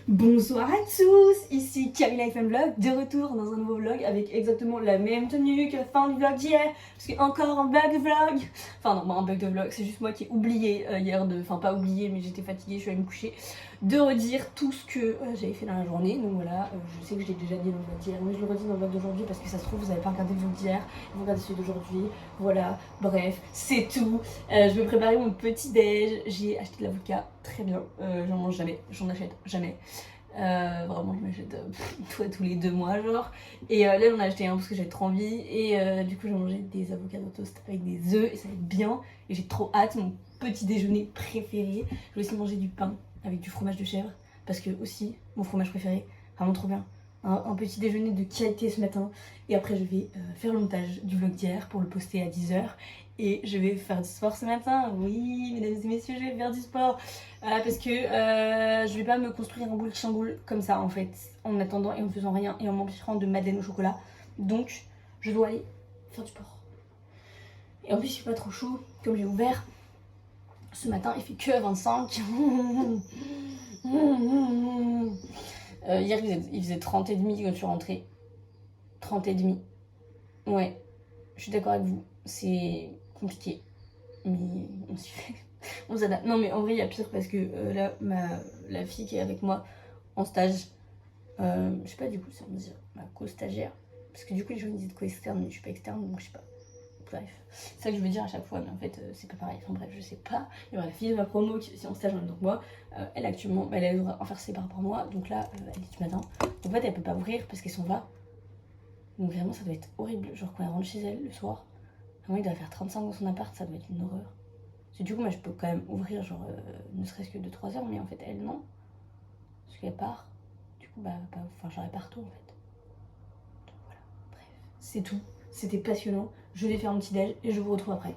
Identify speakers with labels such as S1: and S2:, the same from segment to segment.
S1: Bonsoir à tous, ici Camilla FM Vlog, de retour dans un nouveau vlog avec exactement la même tenue que fin du vlog d'hier, parce que encore un bug de vlog, enfin non, un bug de vlog, c'est juste moi qui ai oublié hier enfin pas oublié mais j'étais fatiguée, je suis allée me coucher, de redire tout ce que j'avais fait dans la journée, donc voilà, je sais que je l'ai déjà dit dans le vlog d'hier, mais je le redis dans le vlog d'aujourd'hui parce que ça se trouve vous n'avez pas regardé le vlog d'hier, vous regardez celui d'aujourd'hui, voilà, bref, c'est tout, je vais préparer mon petit déj, j'ai acheté de l'avocat, très bien, j'en mange jamais, j'en achète jamais. Vraiment je m'achète tous les 2 mois genre et là j'en ai acheté un parce que j'avais trop envie et du coup j'ai mangé des avocats au toast avec des œufs et ça va être bien et j'ai trop hâte, mon petit déjeuner préféré. Je vais aussi manger du pain avec du fromage de chèvre parce que aussi mon fromage préféré, vraiment trop bien, un petit déjeuner de qualité ce matin et après je vais faire le montage du vlog d'hier pour le poster à 10h et je vais faire du sport ce matin. Oui mesdames et messieurs, je vais faire du sport parce que je vais pas me construire un boule chamboule comme ça en fait, en attendant et en faisant rien et en m'empêchant de madeleine au chocolat. Donc je dois aller faire du sport. Et en plus il fait pas trop chaud, comme j'ai ouvert ce matin, il fait que 25. Hier il faisait 30 et demi quand je suis rentrée. 30 et demi. Ouais, je suis d'accord avec vous, c'est compliqué. Mais on s'y fait. On s'adapte. Non mais en vrai il y a pire parce que là la fille qui est avec moi en stage, je sais pas du coup si on dit ma co-stagiaire, parce que du coup les gens ils disent co-externe mais je suis pas externe donc je sais pas. Bref, c'est ça que je veux dire à chaque fois mais en fait c'est pas pareil, enfin bref je sais pas. Il y aura la fille de ma promo qui est aussi en stage en même temps que moi, elle actuellement elle devrait en faire ses par rapport à moi donc là elle est du matin, donc en fait elle peut pas ouvrir parce qu'elle s'en va, donc vraiment ça doit être horrible, genre quand elle rentre chez elle le soir, vraiment il doit faire 35 dans son appart, ça doit être une horreur. Parce que du coup moi je peux quand même ouvrir genre ne serait-ce que 2-3 heures mais en fait elle non, parce qu'elle part, du coup enfin j'aurais partout en fait. Donc voilà, bref, c'est tout, c'était passionnant, je vais faire mon petit déj et je vous retrouve après.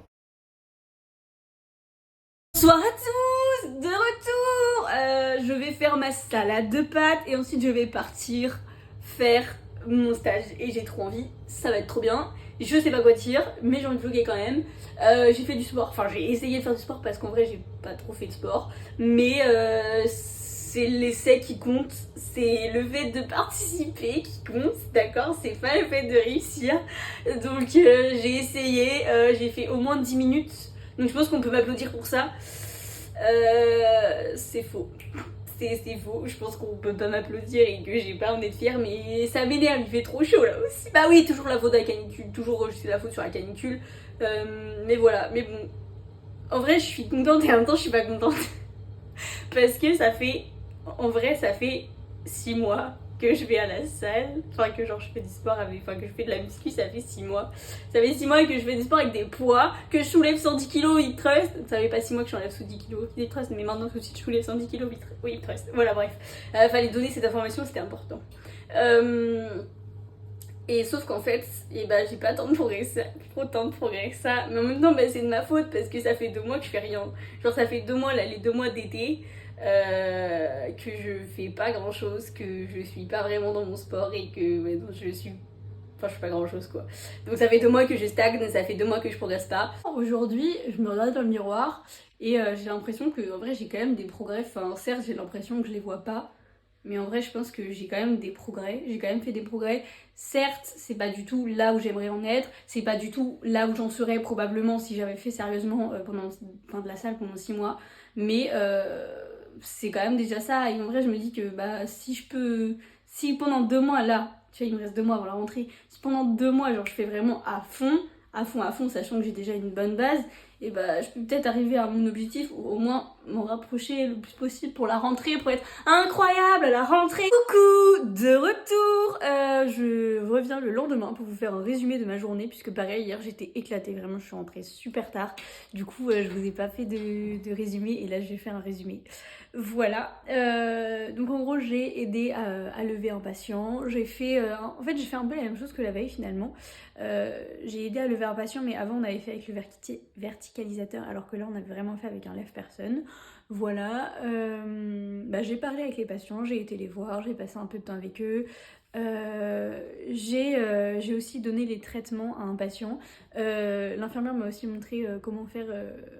S1: Bonsoir à tous, de retour. Je vais faire ma salade de pâtes et ensuite je vais partir faire mon stage et j'ai trop envie, ça va être trop bien. Je sais pas quoi dire, mais j'ai envie de vlogger quand même. J'ai fait du sport, enfin j'ai essayé de faire du sport parce qu'en vrai j'ai pas trop fait de sport, mais c'est l'essai qui compte, c'est le fait de participer qui compte, d'accord, c'est pas le fait de réussir. Donc j'ai essayé, j'ai fait au moins 10 minutes. Donc je pense qu'on peut m'applaudir pour ça. C'est faux. C'est faux. Je pense qu'on peut pas m'applaudir et que j'ai pas envie d'être fière, mais ça m'énerve, il fait trop chaud là aussi. Bah oui, toujours la faute à la canicule, toujours c'est la faute sur la canicule. Mais voilà, mais bon. En vrai, je suis contente et en même temps, je suis pas contente. Parce que ça fait. En vrai, ça fait 6 mois que je vais à la salle. Enfin, que genre je fais du sport avec. Enfin, que je fais de la muscu, ça fait 6 mois. Ça fait 6 mois que je fais du sport avec des poids, que je soulève 110 kg hip thrust. Ça fait pas 6 mois que j'enlève sous 10 kg hip thrust, mais maintenant que je soulève 110 kg hip thrust. Voilà, bref. Fallait donner cette information, c'était important. Et sauf qu'en fait, j'ai pas tant de progrès que ça. Mais en même temps, c'est de ma faute parce que ça fait 2 mois que je fais rien. Genre, ça fait 2 mois, là, les 2 mois d'été, que je fais pas grand chose, que je suis pas vraiment dans mon sport et que donc je suis. Enfin, je fais pas grand chose quoi. Donc, ça fait 2 mois que je stagne, ça fait 2 mois que je progresse pas. Aujourd'hui, je me regarde dans le miroir et j'ai l'impression que, en vrai, j'ai quand même des progrès. Enfin, certes, j'ai l'impression que je les vois pas. Mais en vrai, je pense que j'ai quand même des progrès. J'ai quand même fait des progrès. Certes, c'est pas du tout là où j'aimerais en être. C'est pas du tout là où j'en serais probablement si j'avais fait sérieusement de la salle pendant 6 mois. Mais c'est quand même déjà ça. Et en vrai, je me dis que si je peux. Si pendant 2 mois là, tu vois, il me reste 2 mois avant la rentrée. Si pendant 2 mois, genre, je fais vraiment à fond, sachant que j'ai déjà une bonne base, et je peux peut-être arriver à mon objectif ou au moins m'en rapprocher le plus possible pour la rentrée, pour être incroyable à la rentrée. Coucou, de retour. Je reviens le lendemain pour vous faire un résumé de ma journée puisque pareil hier j'étais éclatée, vraiment je suis rentrée super tard. Du coup je vous ai pas fait de résumé et là je vais faire un résumé. Voilà, donc en gros j'ai aidé à lever un patient, j'ai fait en fait j'ai fait un peu la même chose que la veille finalement. J'ai aidé à lever un patient mais avant on avait fait avec le verticalisateur alors que là on avait vraiment fait avec un lève-personne. Voilà, j'ai parlé avec les patients, j'ai été les voir, j'ai passé un peu de temps avec eux. J'ai aussi donné les traitements à un patient. L'infirmière m'a aussi montré comment faire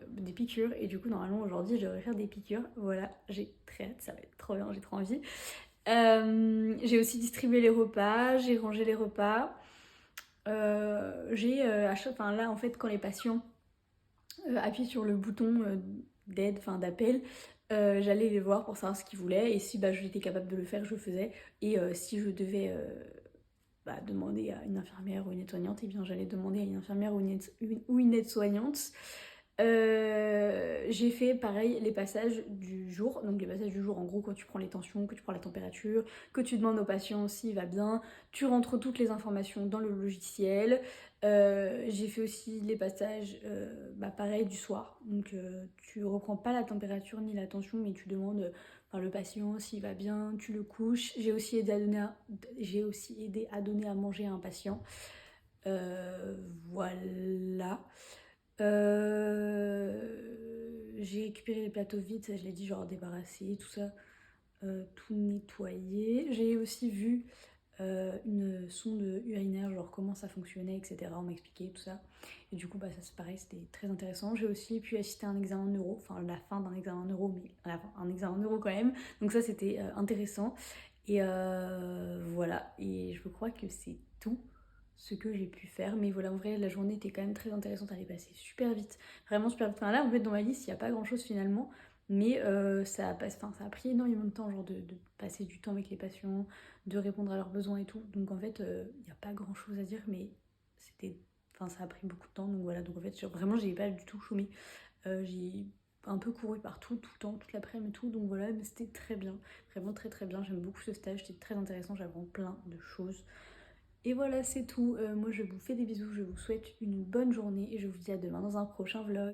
S1: des piqûres et du coup normalement aujourd'hui je devrais faire des piqûres. Voilà, j'ai très hâte, ça va être trop bien, j'ai trop envie. J'ai aussi distribué les repas, j'ai rangé les repas. Enfin là en fait quand les patients appuient sur le bouton d'aide, enfin d'appel, j'allais les voir pour savoir ce qu'ils voulaient et si bah, j'étais capable de le faire, je faisais. Et si je devais demander à une infirmière ou une aide-soignante, et bien j'allais demander à une infirmière ou une aide-soignante. J'ai fait pareil les passages du jour. Donc les passages du jour, en gros, quand tu prends les tensions, que tu prends la température, que tu demandes au patient s'il va bien, tu rentres toutes les informations dans le logiciel. J'ai fait aussi les passages pareil du soir. Donc tu reprends pas la température ni la tension, mais tu demandes le patient s'il va bien, tu le couches. J'ai aussi aidé à donner à manger à un patient. Voilà. J'ai récupéré les plateaux vides, ça je l'ai dit, genre débarrassé, tout ça, tout nettoyé. J'ai aussi vu une sonde urinaire, genre comment ça fonctionnait, etc. On m'a expliqué tout ça. Et du coup, ça c'est pareil, c'était très intéressant. J'ai aussi pu assister à un examen neuro, enfin la fin d'un examen neuro, mais à la fin, un examen neuro quand même. Donc ça c'était intéressant. Et voilà, et je crois que c'est tout ce que j'ai pu faire. Mais voilà, en vrai, la journée était quand même très intéressante, elle est passée super vite. Vraiment super vite. Enfin là, en fait, dans ma liste, il n'y a pas grand-chose finalement. Mais ça a pris énormément de temps, genre de passer du temps avec les patients, de répondre à leurs besoins et tout. Donc en fait, il n'y a pas grand chose à dire, mais c'était. Enfin, ça a pris beaucoup de temps. Donc voilà, donc en fait, vraiment, j'ai pas du tout chômé. J'ai un peu couru partout, tout le temps, toute l'après-midi et tout. Donc voilà, mais c'était très bien. Vraiment très très bien. J'aime beaucoup ce stage, c'était très intéressant. J'apprends plein de choses. Et voilà, c'est tout. Moi, je vous fais des bisous. Je vous souhaite une bonne journée et je vous dis à demain dans un prochain vlog.